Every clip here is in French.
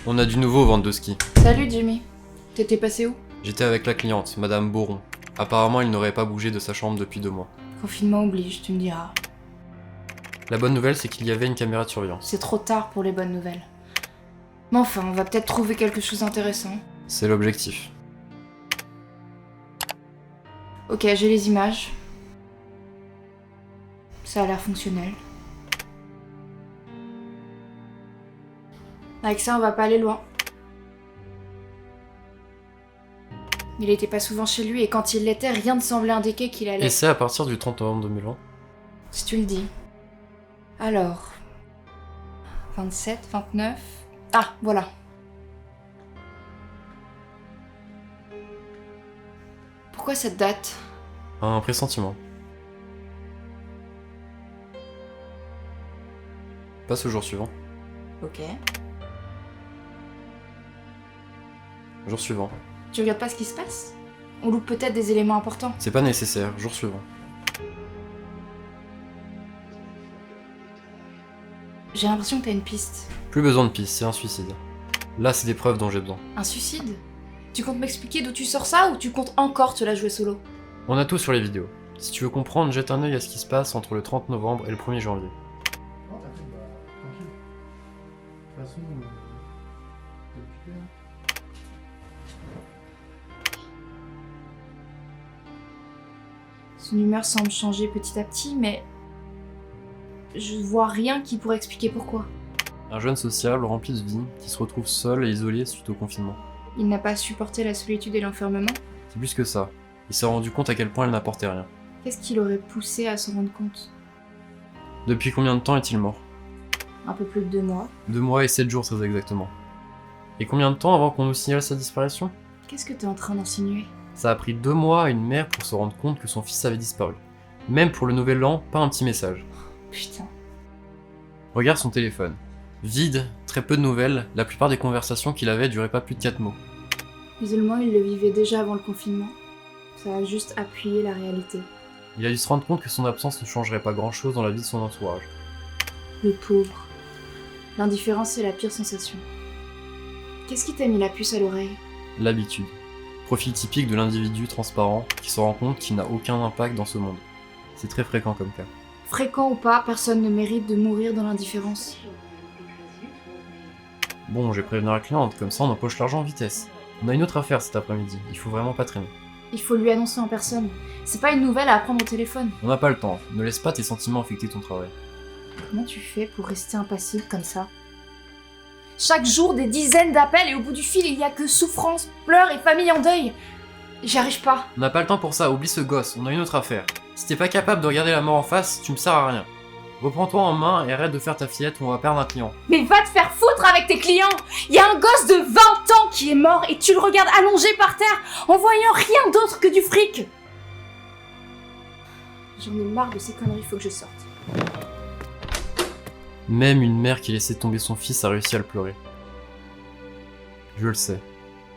On a du nouveau au vente de ski. Salut Jimmy. T'étais passé où? J'étais avec la cliente, Madame Boron. Apparemment, il n'aurait pas bougé de sa chambre depuis 2 mois. Confinement oblige, tu me diras. La bonne nouvelle, c'est qu'il y avait une caméra de surveillance. C'est trop tard pour les bonnes nouvelles. Mais enfin, on va peut-être trouver quelque chose d'intéressant. C'est l'objectif. Ok, j'ai les images. Ça a l'air fonctionnel. Avec ça, on va pas aller loin. Il était pas souvent chez lui et quand il l'était, rien ne semblait indiquer qu'il allait... Et c'est à partir du 30 novembre 2020. Si tu le dis. Alors... 27, 29... Ah, voilà. Pourquoi cette date? Un pressentiment. Passe au jour suivant. Ok. Jour suivant. Tu regardes pas ce qui se passe? On loupe peut-être des éléments importants. C'est pas nécessaire. Jour suivant. J'ai l'impression que t'as une piste. Plus besoin de piste, c'est un suicide. Là, c'est des preuves dont j'ai besoin. Un suicide? Tu comptes m'expliquer d'où tu sors ça ou tu comptes encore te la jouer solo? On a tout sur les vidéos. Si tu veux comprendre, jette un œil à ce qui se passe entre le 30 novembre et le 1er janvier. Non, t'inquiète, tranquille. De toute façon, t'es occupé, hein. Son humeur semble changer petit à petit, mais... je vois rien qui pourrait expliquer pourquoi. Un jeune sociable rempli de vie qui se retrouve seul et isolé suite au confinement. Il n'a pas supporté la solitude et l'enfermement. C'est plus que ça. Il s'est rendu compte à quel point elle n'apportait rien. Qu'est-ce qui l'aurait poussé à s'en rendre compte? Depuis combien de temps est-il mort? Un peu plus de 2 mois. 2 mois et 7 jours très exactement. Et combien de temps avant qu'on nous signale sa disparition? Qu'est-ce que t'es en train d'insinuer? Ça a pris 2 mois à une mère pour se rendre compte que son fils avait disparu. Même pour le nouvel an, pas un petit message. Putain. Regarde son téléphone. Vide, très peu de nouvelles, la plupart des conversations qu'il avait duraient pas plus de 4 mots. L'isolement, il le vivait déjà avant le confinement. Ça a juste appuyé la réalité. Il a dû se rendre compte que son absence ne changerait pas grand-chose dans la vie de son entourage. Le pauvre. L'indifférence, c'est la pire sensation. Qu'est-ce qui t'a mis la puce à l'oreille? L'habitude. Profil typique de l'individu transparent qui se rend compte qu'il n'a aucun impact dans ce monde. C'est très fréquent comme cas. Fréquent ou pas, personne ne mérite de mourir dans l'indifférence. Bon, je vais prévenir la cliente, comme ça on empoche l'argent en vitesse. On a une autre affaire cet après-midi, il faut vraiment pas traîner. Il faut lui annoncer en personne. C'est pas une nouvelle à apprendre au téléphone. On n'a pas le temps, ne laisse pas tes sentiments affecter ton travail. Comment tu fais pour rester impassible comme ça? Chaque jour, des dizaines d'appels et au bout du fil, il y a que souffrance, pleurs et famille en deuil. J'y arrive pas. On n'a pas le temps pour ça, oublie ce gosse, on a une autre affaire. Si t'es pas capable de regarder la mort en face, tu me sers à rien. Reprends-toi en main et arrête de faire ta fillette ou on va perdre un client. Mais va te faire foutre avec tes clients! Il y a un gosse de 20 ans qui est mort et tu le regardes allongé par terre en voyant rien d'autre que du fric! J'en ai marre de ces conneries, faut que je sorte. Même une mère qui laissait tomber son fils a réussi à le pleurer. Je le sais.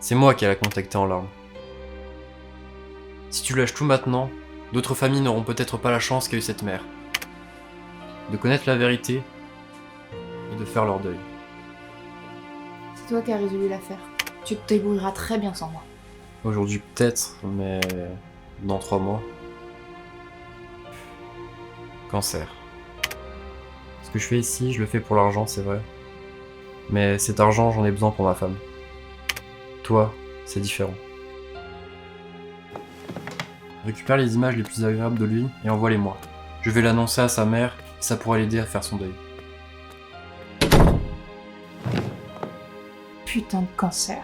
C'est moi qui l'a contacté en larmes. Si tu lâches tout maintenant, d'autres familles n'auront peut-être pas la chance qu'a eu cette mère. De connaître la vérité et de faire leur deuil. C'est toi qui as résolu l'affaire. Tu te débrouilleras très bien sans moi. Aujourd'hui peut-être, mais dans 3 mois. Cancer. Ce que je fais ici, je le fais pour l'argent, c'est vrai. Mais cet argent, j'en ai besoin pour ma femme. Toi, c'est différent. Récupère les images les plus agréables de lui et envoie-les-moi. Je vais l'annoncer à sa mère et ça pourra l'aider à faire son deuil. Putain de cancer.